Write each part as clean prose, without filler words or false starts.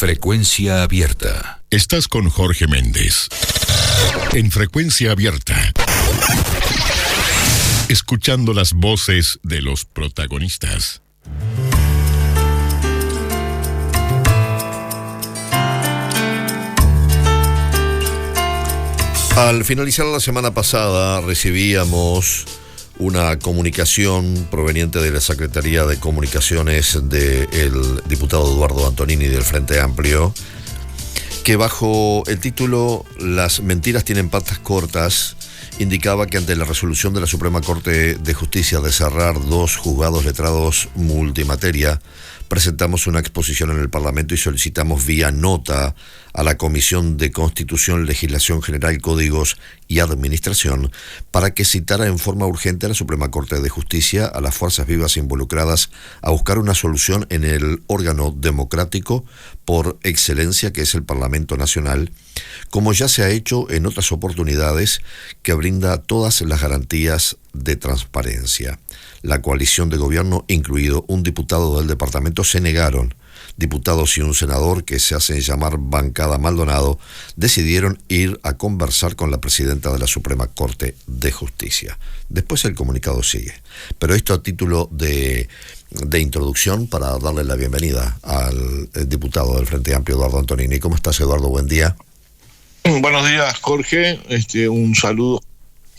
Frecuencia Abierta. Estás con Jorge Méndez. En Frecuencia Abierta. Escuchando las voces de los protagonistas. Al finalizar la semana pasada recibíamos una comunicación proveniente de la Secretaría de Comunicaciones del diputado Eduardo Antonini del Frente Amplio, que bajo el título "Las mentiras tienen patas cortas" indicaba que ante la resolución de la Suprema Corte de Justicia de cerrar 2 juzgados letrados multimateria, presentamos una exposición en el Parlamento y solicitamos vía nota a la Comisión de Constitución, Legislación General, Códigos y Administración para que citara en forma urgente a la Suprema Corte de Justicia a las fuerzas vivas involucradas a buscar una solución en el órgano democrático por excelencia que es el Parlamento Nacional, como ya se ha hecho en otras oportunidades, que brinda todas las garantías de transparencia. La coalición de gobierno, incluido un diputado del departamento, se negaron. Diputados y un senador, que se hacen llamar Bancada Maldonado, decidieron ir a conversar con la presidenta de la Suprema Corte de Justicia. Después el comunicado sigue. Pero esto a título de introducción para darle la bienvenida al diputado del Frente Amplio, Eduardo Antonini. ¿Cómo estás, Eduardo? Buen día. Buenos días, Jorge. Un saludo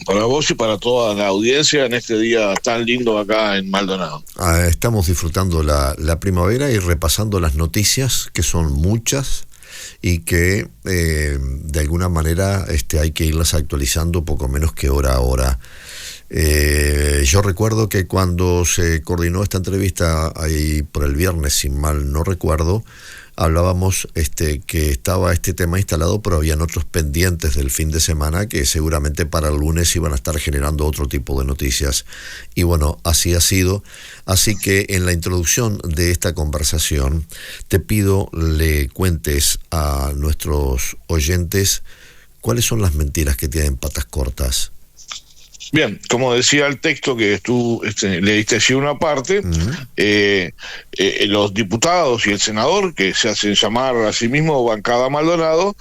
para vos y para toda la audiencia en este día tan lindo acá en Maldonado. Estamos disfrutando la primavera y repasando las noticias, que son muchas y que de alguna manera hay que irlas actualizando poco menos que hora a hora. Yo recuerdo que cuando se coordinó esta entrevista ahí por el viernes, si mal no recuerdo, hablábamos que estaba este tema instalado, pero habían otros pendientes del fin de semana que seguramente para el lunes iban a estar generando otro tipo de noticias. Y bueno, así ha sido. Así que en la introducción de esta conversación te pido le cuentes a nuestros oyentes cuáles son las mentiras que tienen patas cortas. Bien, como decía el texto que tú le diste así una parte, los diputados y el senador, que se hacen llamar a sí mismos Bancada Maldonado,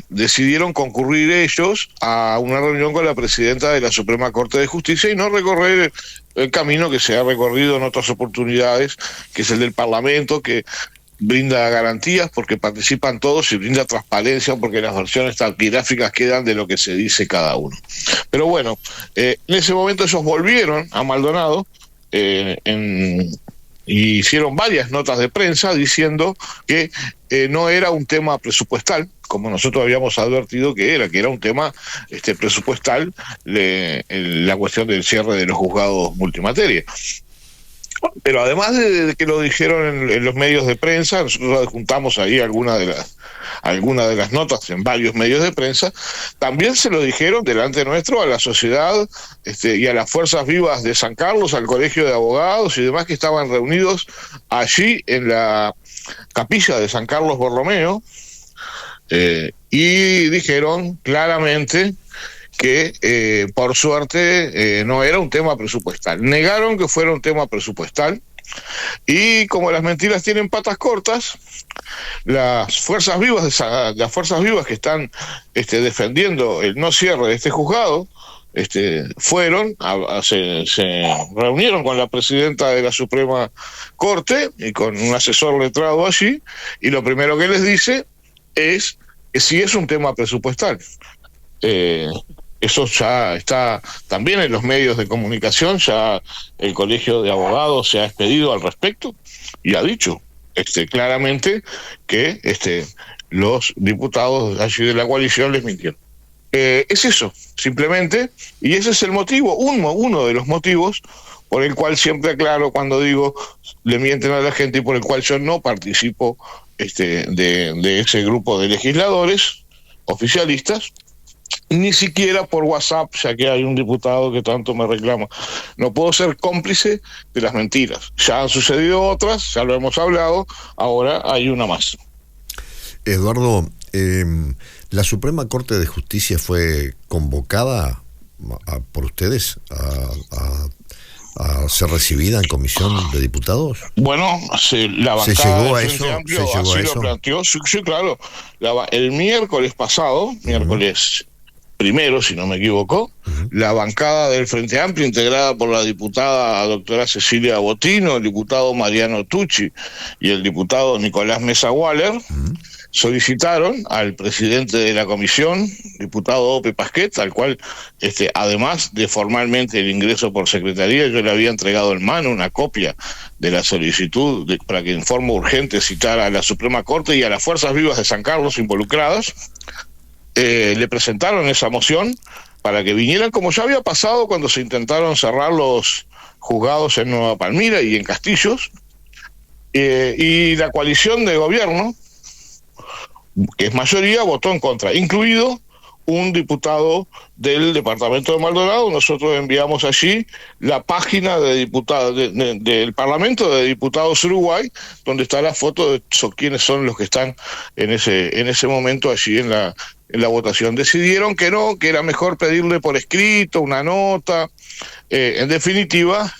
decidieron concurrir ellos a una reunión con la presidenta de la Suprema Corte de Justicia y no recorrer el camino que se ha recorrido en otras oportunidades, que es el del Parlamento, que brinda garantías porque participan todos y brinda transparencia porque las versiones taquigráficas quedan de lo que se dice cada uno. Pero bueno, en ese momento ellos volvieron a Maldonado y hicieron varias notas de prensa diciendo que no era un tema presupuestal, como nosotros habíamos advertido que era un tema presupuestal, la cuestión del cierre de los juzgados multimateria. Pero además de que lo dijeron en los medios de prensa, nosotros adjuntamos ahí algunas de las notas en varios medios de prensa, también se lo dijeron delante nuestro a la sociedad y a las fuerzas vivas de San Carlos, al colegio de abogados y demás que estaban reunidos allí en la capilla de San Carlos Borromeo, y dijeron claramente que por suerte no era un tema presupuestal. Negaron que fuera un tema presupuestal y como las mentiras tienen patas cortas, las fuerzas vivas que están defendiendo el no cierre de este juzgado fueron se reunieron con la presidenta de la Suprema Corte y con un asesor letrado allí, y lo primero que les dice es que sí es un tema presupuestal. Eso ya está también en los medios de comunicación, ya el Colegio de Abogados se ha expedido al respecto y ha dicho claramente que los diputados allí de la coalición les mintieron. Es eso, simplemente, y ese es el motivo, uno de los motivos por el cual siempre aclaro cuando digo le mienten a la gente y por el cual yo no participo de ese grupo de legisladores oficialistas, ni siquiera por WhatsApp, ya que hay un diputado que tanto me reclama. No puedo ser cómplice de las mentiras. Ya han sucedido otras, ya lo hemos hablado, ahora hay una más. Eduardo, la Suprema Corte de Justicia fue convocada por ustedes a a ser recibida en comisión de diputados? Bueno, la ¿Se bancada llegó a del Frente eso? Amplio ¿Se llegó así a lo eso? planteó. Sí, sí, claro. El miércoles pasado, miércoles primero, si no me equivoco, la bancada del Frente Amplio, integrada por la diputada doctora Cecilia Botino, el diputado Mariano Tucci y el diputado Nicolás Mesa Waller, solicitaron al presidente de la comisión, diputado Ope Pasquet, al cual, además de formalmente el ingreso por secretaría, yo le había entregado en mano una copia de la solicitud para que en forma urgente citara a la Suprema Corte y a las Fuerzas Vivas de San Carlos involucradas. Le presentaron esa moción para que vinieran, como ya había pasado cuando se intentaron cerrar los juzgados en Nueva Palmira y en Castillos, y la coalición de gobierno, que es mayoría, votó en contra, incluido un diputado del departamento de Maldonado. Nosotros enviamos allí la página de diputados del Parlamento de Diputados Uruguay, donde está la foto de quiénes son los que están en ese momento allí en la votación. Decidieron que no, que era mejor pedirle por escrito una nota. En definitiva,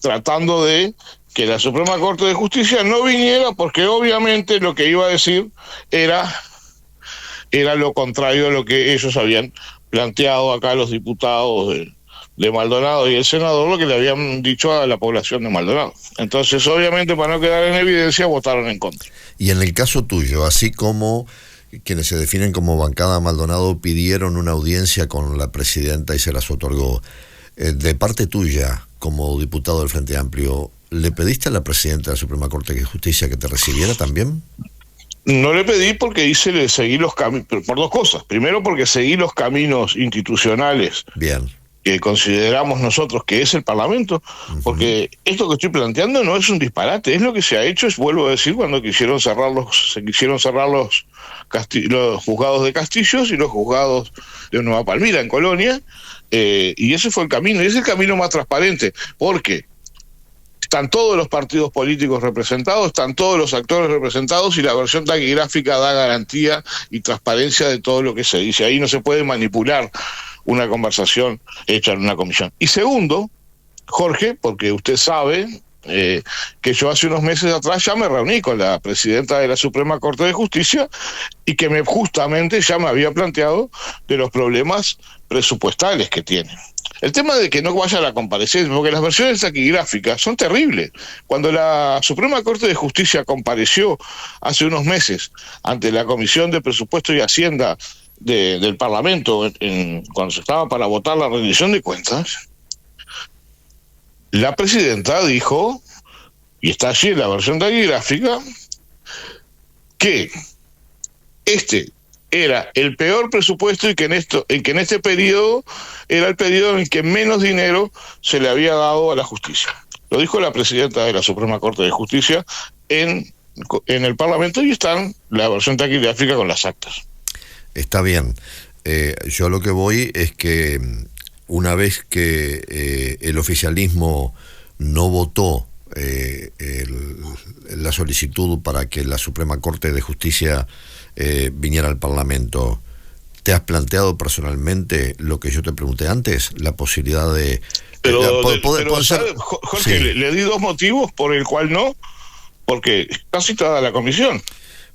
tratando de que la Suprema Corte de Justicia no viniera, porque obviamente lo que iba a decir era lo contrario de lo que ellos habían planteado acá los diputados de Maldonado y el senador, lo que le habían dicho a la población de Maldonado. Entonces, obviamente, para no quedar en evidencia, votaron en contra. Y en el caso tuyo, así como quienes se definen como bancada Maldonado pidieron una audiencia con la presidenta y se las otorgó, de parte tuya, como diputado del Frente Amplio, ¿le pediste a la presidenta de la Suprema Corte de Justicia que te recibiera también? No le pedí porque seguí los caminos, por dos cosas. Primero, porque seguí los caminos institucionales. Bien. Que consideramos nosotros que es el Parlamento, porque esto que estoy planteando no es un disparate, es lo que se ha hecho, vuelvo a decir, cuando se quisieron cerrar los juzgados de Castillos y los juzgados de Nueva Palmira, en Colonia, y ese fue el camino, y es el camino más transparente, porque están todos los partidos políticos representados, están todos los actores representados, y la versión taquigráfica da garantía y transparencia de todo lo que se dice. Ahí no se puede manipular una conversación hecha en una comisión. Y segundo, Jorge, porque usted sabe que yo hace unos meses atrás ya me reuní con la presidenta de la Suprema Corte de Justicia y que justamente ya me había planteado de los problemas presupuestales que tiene. El tema de que no vaya a la comparecencia, porque las versiones taquigráficas son terribles. Cuando la Suprema Corte de Justicia compareció hace unos meses ante la Comisión de Presupuesto y Hacienda del Parlamento, cuando se estaba para votar la rendición de cuentas, la presidenta dijo, y está allí en la versión taquigráfica, que era el peor presupuesto y que en este periodo era el periodo en el que menos dinero se le había dado a la justicia. Lo dijo la presidenta de la Suprema Corte de Justicia en el Parlamento, y está en la versión taquigráfica con las actas. Está bien. Yo lo que voy es que una vez que el oficialismo no votó la solicitud para que la Suprema Corte de Justicia viniera al Parlamento, ¿te has planteado personalmente lo que yo te pregunté antes? La posibilidad de... Pero ¿sabe, Jorge? Sí. Le di dos motivos por el cual no, porque está citada la comisión.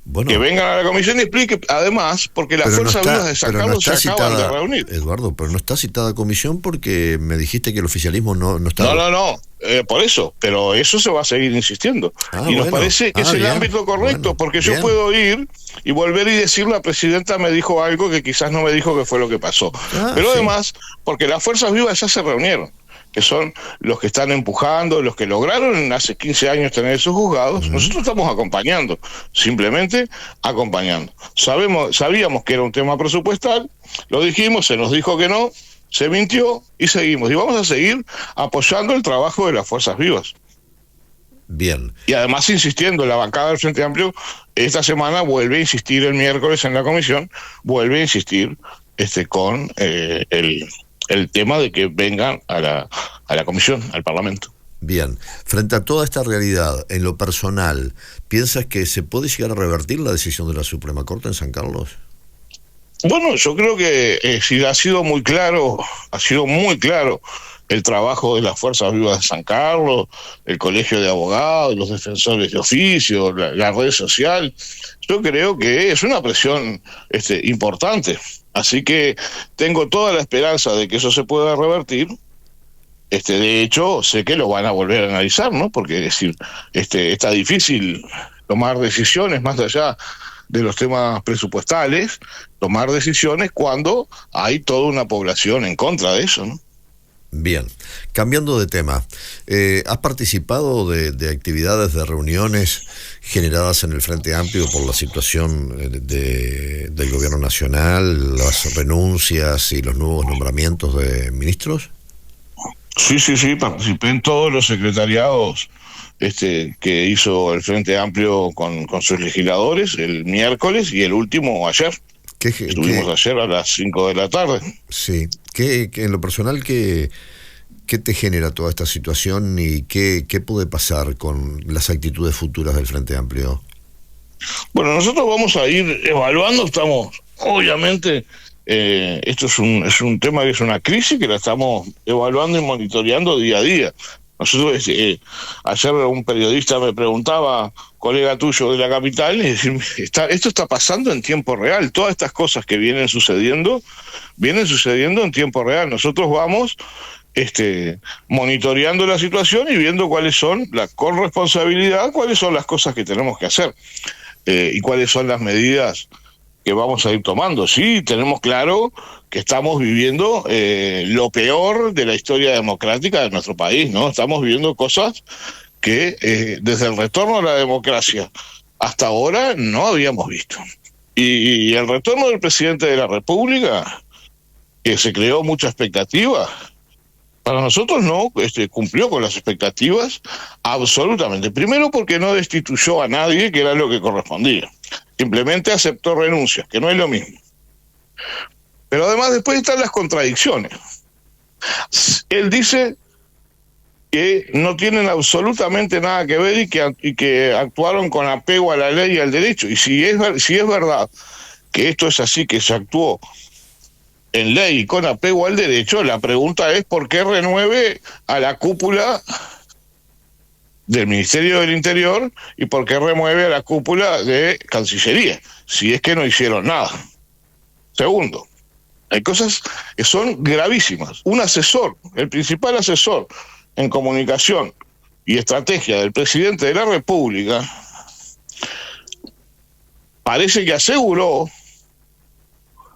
Bueno, que vengan a la comisión y explique, además, porque las fuerzas vivas de San Carlos se acaban de reunir. Eduardo, pero no está citada comisión porque me dijiste que el oficialismo no está... No, por eso, pero eso se va a seguir insistiendo. Y nos parece que es el ámbito correcto, porque yo puedo ir y volver y decir, la presidenta me dijo algo que quizás no me dijo que fue lo que pasó. Pero además, porque las fuerzas vivas ya se reunieron, que son los que están empujando, los que lograron hace 15 años tener esos juzgados. Nosotros estamos acompañando, simplemente acompañando. Sabíamos que era un tema presupuestal, lo dijimos, se nos dijo que no, se mintió y seguimos. Y vamos a seguir apoyando el trabajo de las fuerzas vivas. Bien. Y además insistiendo, la bancada del Frente Amplio esta semana vuelve a insistir, el miércoles en la comisión, vuelve a insistir con el tema de que vengan a la comisión, al Parlamento. Bien, frente a toda esta realidad, en lo personal, ¿piensas que se puede llegar a revertir la decisión de la Suprema Corte en San Carlos? Bueno, yo creo que ha sido muy claro el trabajo de las Fuerzas Vivas de San Carlos, el Colegio de Abogados, los defensores de oficio, la red social. Yo creo que es una presión importante. Así que tengo toda la esperanza de que eso se pueda revertir. De hecho, sé que lo van a volver a analizar, ¿no? Porque, es decir, está difícil tomar decisiones más allá de los temas presupuestales, tomar decisiones cuando hay toda una población en contra de eso, ¿no? Bien, cambiando de tema, ¿has participado de actividades, de reuniones generadas en el Frente Amplio por la situación del gobierno nacional, las renuncias y los nuevos nombramientos de ministros? Sí, participé en todos los secretariados que hizo el Frente Amplio con sus legisladores el miércoles y el último ayer. Estuvimos ayer a las 5 de la tarde. Sí, que en lo personal, ¿qué te genera toda esta situación y qué puede pasar con las actitudes futuras del Frente Amplio? Bueno, nosotros vamos a ir evaluando, estamos, obviamente, esto es un tema que es una crisis que la estamos evaluando y monitoreando día a día. Nosotros, ayer un periodista me preguntaba, colega tuyo de la capital, esto está pasando en tiempo real, todas estas cosas que vienen sucediendo en tiempo real. Nosotros vamos monitoreando la situación y viendo cuáles son con responsabilidad, cuáles son las cosas que tenemos que hacer y cuáles son las medidas que vamos a ir tomando. Sí, tenemos claro que estamos viviendo lo peor de la historia democrática de nuestro país, ¿no? Estamos viviendo cosas que desde el retorno a la democracia hasta ahora no habíamos visto. Y el retorno del presidente de la República, que se creó mucha expectativa, para nosotros no cumplió con las expectativas absolutamente. Primero porque no destituyó a nadie, que era lo que correspondía. Simplemente aceptó renuncias, que no es lo mismo. Pero además después están las contradicciones. Él dice que no tienen absolutamente nada que ver y que actuaron con apego a la ley y al derecho. Y si es verdad que esto es así, que se actuó en ley y con apego al derecho, la pregunta es ¿por qué renueve a la cúpula del Ministerio del Interior y por qué remueve a la cúpula de Cancillería, si es que no hicieron nada? Segundo, hay cosas que son gravísimas. Un asesor, el principal asesor en comunicación y estrategia del presidente de la República, parece que aseguró,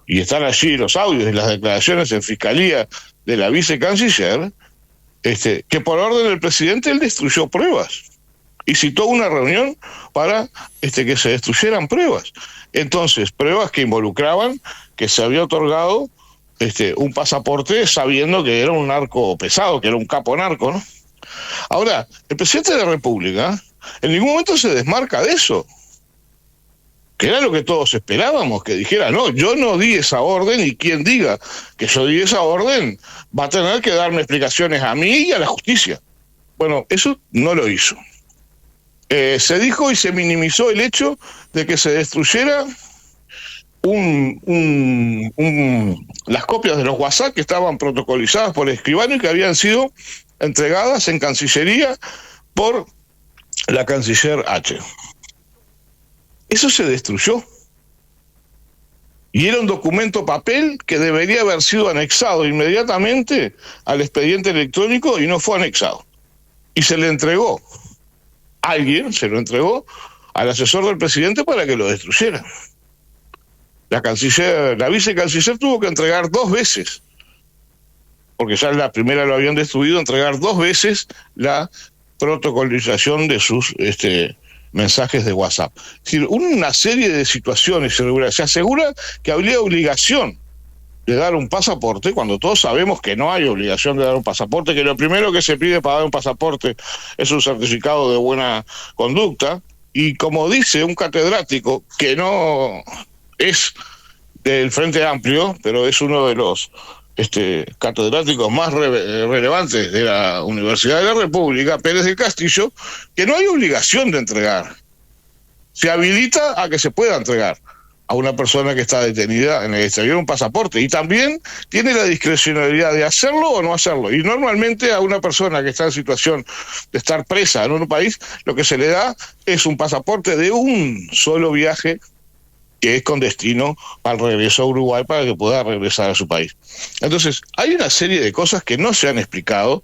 y están allí los audios y las declaraciones en fiscalía de la vicecanciller, que por orden del presidente él destruyó pruebas y citó una reunión para que se destruyeran pruebas. Entonces, pruebas que involucraban que se había otorgado un pasaporte sabiendo que era un narco pesado, que era un capo narco, ¿no? Ahora, el presidente de la República en ningún momento se desmarca de eso, que era lo que todos esperábamos, que dijera, no, yo no di esa orden, y quien diga que yo di esa orden va a tener que darme explicaciones a mí y a la justicia. Bueno, eso no lo hizo. Se dijo y se minimizó el hecho de que se destruyera las copias de los WhatsApp que estaban protocolizadas por el escribano y que habían sido entregadas en Cancillería por la canciller H. Eso se destruyó. Y era un documento papel que debería haber sido anexado inmediatamente al expediente electrónico y no fue anexado. Y se le entregó. Alguien se lo entregó al asesor del presidente para que lo destruyera. La vicecanciller tuvo que entregar 2 veces, porque ya la primera lo habían destruido, entregar 2 veces la protocolización de sus mensajes de WhatsApp. Es decir, una serie de situaciones se asegura que habría obligación de dar un pasaporte, cuando todos sabemos que no hay obligación de dar un pasaporte, que lo primero que se pide para dar un pasaporte es un certificado de buena conducta, y como dice un catedrático que no es del Frente Amplio, pero es uno de los catedráticos más relevantes de la Universidad de la República, Pérez del Castillo, que no hay obligación de entregar. Se habilita a que se pueda entregar, a una persona que está detenida en el exterior un pasaporte, y también tiene la discrecionalidad de hacerlo o no hacerlo. Y normalmente a una persona que está en situación de estar presa en un país, lo que se le da es un pasaporte de un solo viaje, que es con destino al regreso a Uruguay para que pueda regresar a su país. Entonces, hay una serie de cosas que no se han explicado.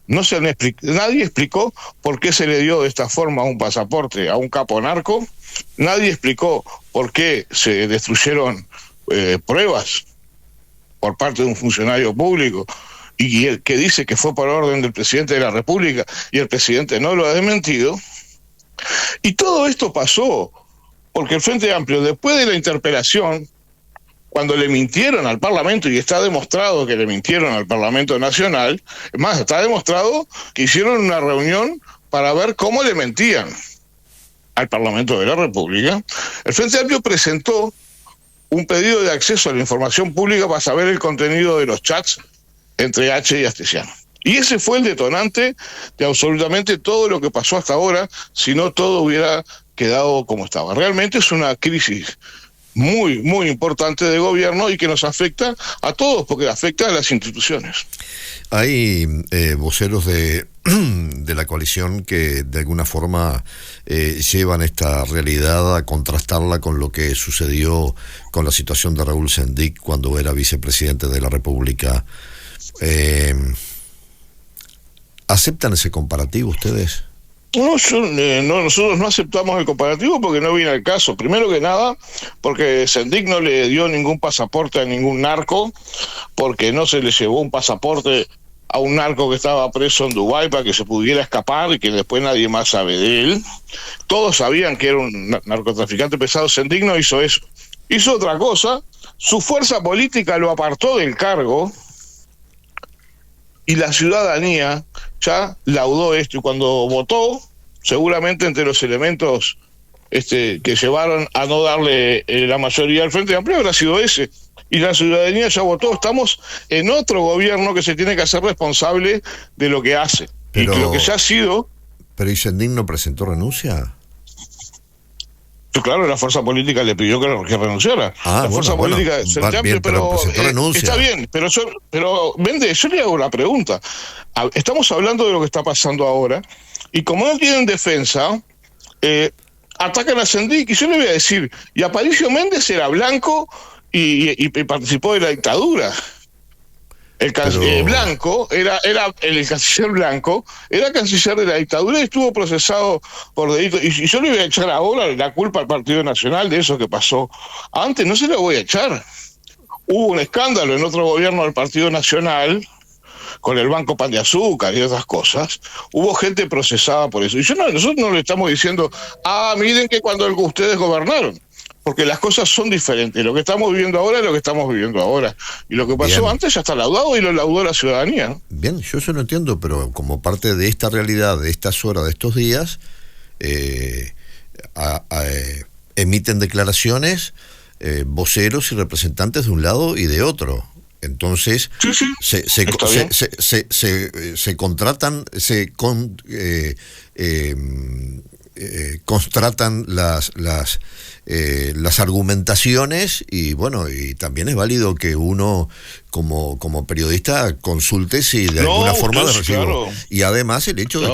Nadie explicó por qué se le dio de esta forma un pasaporte a un capo narco. Nadie explicó por qué se destruyeron pruebas por parte de un funcionario público, y el que dice que fue por orden del presidente de la República, y el presidente no lo ha desmentido. Y todo esto pasó porque el Frente Amplio, después de la interpelación, cuando le mintieron al Parlamento, y está demostrado que le mintieron al Parlamento Nacional, es más, está demostrado que hicieron una reunión para ver cómo le mentían al Parlamento de la República, el Frente Amplio presentó un pedido de acceso a la información pública para saber el contenido de los chats entre H y Astesiano. Y ese fue el detonante de absolutamente todo lo que pasó hasta ahora, si no todo hubiera quedado como estaba. Realmente es una crisis muy, muy importante de gobierno y que nos afecta a todos, porque afecta a las instituciones. Hay voceros de la coalición que de alguna forma llevan esta realidad a contrastarla con lo que sucedió con la situación de Raúl Sendic cuando era vicepresidente de la República. ¿Aceptan ese comparativo ustedes? No, nosotros no aceptamos el comparativo porque no viene al caso. Primero que nada, porque Sendic no le dio ningún pasaporte a ningún narco, porque no se le llevó un pasaporte a un narco que estaba preso en Dubái para que se pudiera escapar y que después nadie más sabe de él. Todos sabían que era un narcotraficante pesado. Sendic no hizo eso. Hizo otra cosa. Su fuerza política lo apartó del cargo y la ciudadanía ya laudó esto, y cuando votó, seguramente entre los elementos que llevaron a no darle la mayoría al Frente Amplio habrá sido ese, y la ciudadanía ya votó. Estamos en otro gobierno que se tiene que hacer responsable de lo que hace, y que lo que ya ha sido... ¿Pero y Sendic no presentó renuncia? Claro, la fuerza política le pidió que renunciara. La fuerza política bien, pero está bien, pero Méndez, yo le hago una pregunta. Estamos hablando de lo que está pasando ahora, y como no tienen defensa, atacan a Sendic, y yo le voy a decir, y Aparicio Méndez era blanco y participó de la dictadura. El canciller Blanco el canciller Blanco era canciller de la dictadura y estuvo procesado por delito. Y yo le voy a echar ahora la culpa al Partido Nacional de eso que pasó antes. No se la voy a echar. Hubo un escándalo en otro gobierno del Partido Nacional con el Banco Pan de Azúcar y otras cosas. Hubo gente procesada por eso. Y nosotros no le estamos diciendo, miren que cuando ustedes gobernaron. Porque las cosas son diferentes. Lo que estamos viviendo ahora es lo que estamos viviendo ahora. Y lo que pasó antes ya está laudado y lo laudó la ciudadanía. Bien, yo eso lo entiendo, pero como parte de esta realidad, de estas horas, de estos días, emiten declaraciones voceros y representantes de un lado y de otro. Entonces, se contratan, constatan las argumentaciones, y bueno, y también es válido que uno como periodista consulte si de alguna forma de recibo. Claro. Y además el hecho de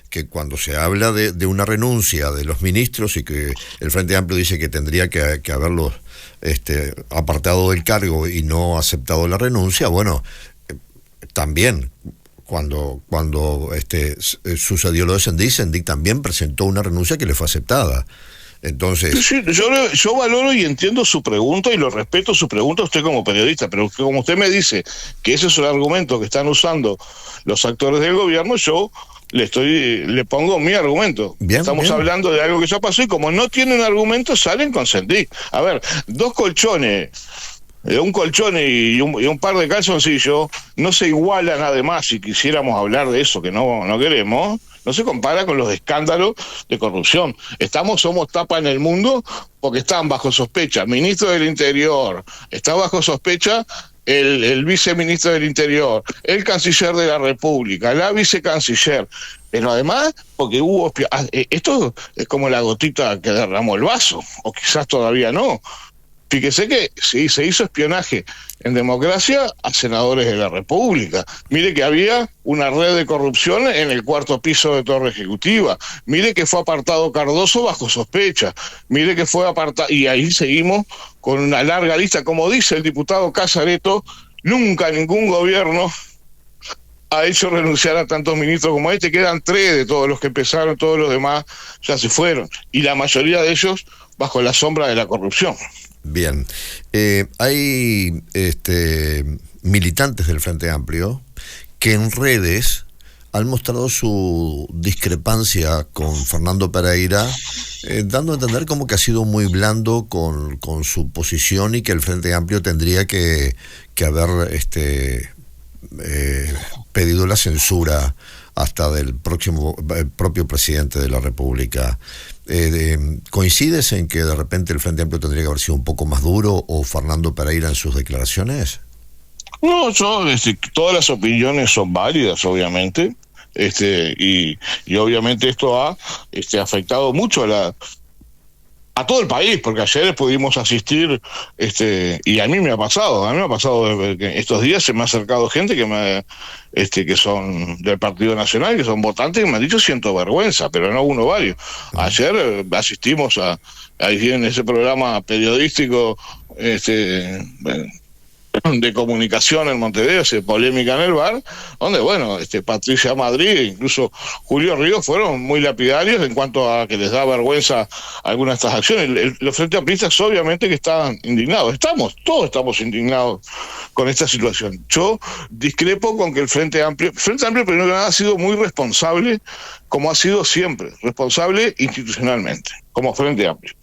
que cuando se habla de una renuncia de los ministros y que el Frente Amplio dice que tendría que haberlos apartado del cargo y no aceptado la renuncia, también cuando sucedió lo de Sendic también presentó una renuncia que le fue aceptada. Entonces, sí, yo valoro y entiendo su pregunta y lo respeto su pregunta a usted como periodista, pero como usted me dice que ese es el argumento que están usando los actores del gobierno, yo le pongo mi argumento. Estamos hablando de algo que ya pasó, y como no tienen argumentos salen con Sendic. A ver, dos colchones, un colchón y un par de calzoncillos no se igualan. Además, si quisiéramos hablar de eso que no queremos, no se compara con los escándalos de corrupción. Somos tapa en el mundo porque están bajo sospecha ministro del Interior, está bajo sospecha el viceministro del Interior, el canciller de la República, la vicecanciller. Pero además, porque esto es como la gotita que derramó el vaso, o quizás todavía no, Fíjese que sí, se hizo espionaje en democracia a senadores de la República. Mire que había una red de corrupción en el cuarto piso de Torre Ejecutiva. Mire que fue apartado Cardoso bajo sospecha. Mire que fue apartado... Y ahí seguimos con una larga lista. Como dice el diputado Casareto, nunca ningún gobierno ha hecho renunciar a tantos ministros como este. Quedan 3 de todos los que empezaron, todos los demás ya se fueron. Y la mayoría de ellos bajo la sombra de la corrupción. Bien, hay militantes del Frente Amplio que en redes han mostrado su discrepancia con Fernando Pereira, dando a entender como que ha sido muy blando con su posición y que el Frente Amplio tendría que haber pedido la censura hasta del propio presidente de la República. ¿Coincides en que de repente el Frente Amplio tendría que haber sido un poco más duro, o Fernando Pereira en sus declaraciones? No, todas las opiniones son válidas, obviamente, y obviamente esto ha afectado mucho a todo el país, porque ayer pudimos asistir, y a mí me ha pasado que estos días se me ha acercado gente que son del Partido Nacional, que son votantes, y me han dicho siento vergüenza, pero no uno, varios. Ayer asistimos ahí en ese programa periodístico, de comunicación en Montevideo, polémica en el bar, donde Patricia Madrid e incluso Julio Ríos fueron muy lapidarios en cuanto a que les da vergüenza algunas de estas acciones. Los Frente Amplistas obviamente que estaban indignados, todos estamos indignados con esta situación. Yo discrepo con que el Frente Amplio primero que nada ha sido muy responsable, como ha sido siempre, responsable institucionalmente, como Frente Amplio.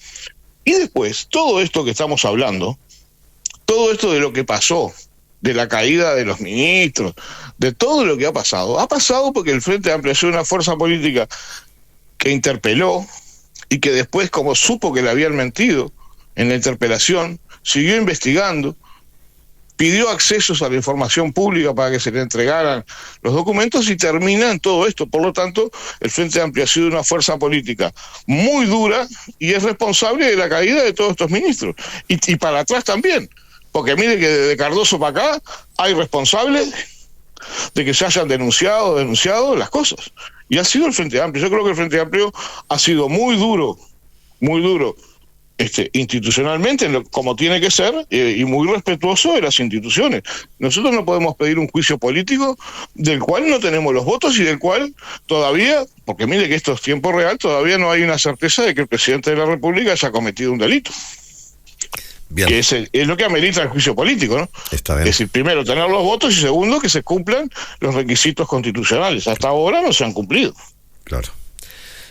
Y después, todo esto que estamos hablando, todo esto de lo que pasó, de la caída de los ministros, de todo lo que ha pasado porque el Frente Amplio es una fuerza política que interpeló y que después, como supo que le habían mentido en la interpelación, siguió investigando, pidió accesos a la información pública para que se le entregaran los documentos y termina en todo esto. Por lo tanto, el Frente Amplio ha sido una fuerza política muy dura y es responsable de la caída de todos estos ministros. Y para atrás también. Porque mire que desde Cardoso para acá hay responsables de que se hayan denunciado las cosas. Y ha sido el Frente Amplio. Yo creo que el Frente Amplio ha sido muy duro, institucionalmente, como tiene que ser, y muy respetuoso de las instituciones. Nosotros no podemos pedir un juicio político del cual no tenemos los votos y del cual todavía, porque mire que esto es tiempo real, todavía no hay una certeza de que el presidente de la República haya cometido un delito. Bien. Que es lo que amerita el juicio político, ¿no? Está bien. Es decir, primero, tener los votos y segundo, que se cumplan los requisitos constitucionales. Hasta ahora no se han cumplido. Claro.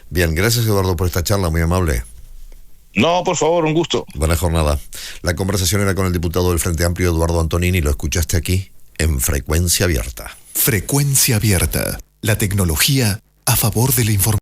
Bien, gracias Eduardo por esta charla, muy amable. No, por favor, un gusto. Buena jornada. La conversación era con el diputado del Frente Amplio, Eduardo Antonini, lo escuchaste aquí en Frecuencia Abierta. Frecuencia Abierta, la tecnología a favor de la información.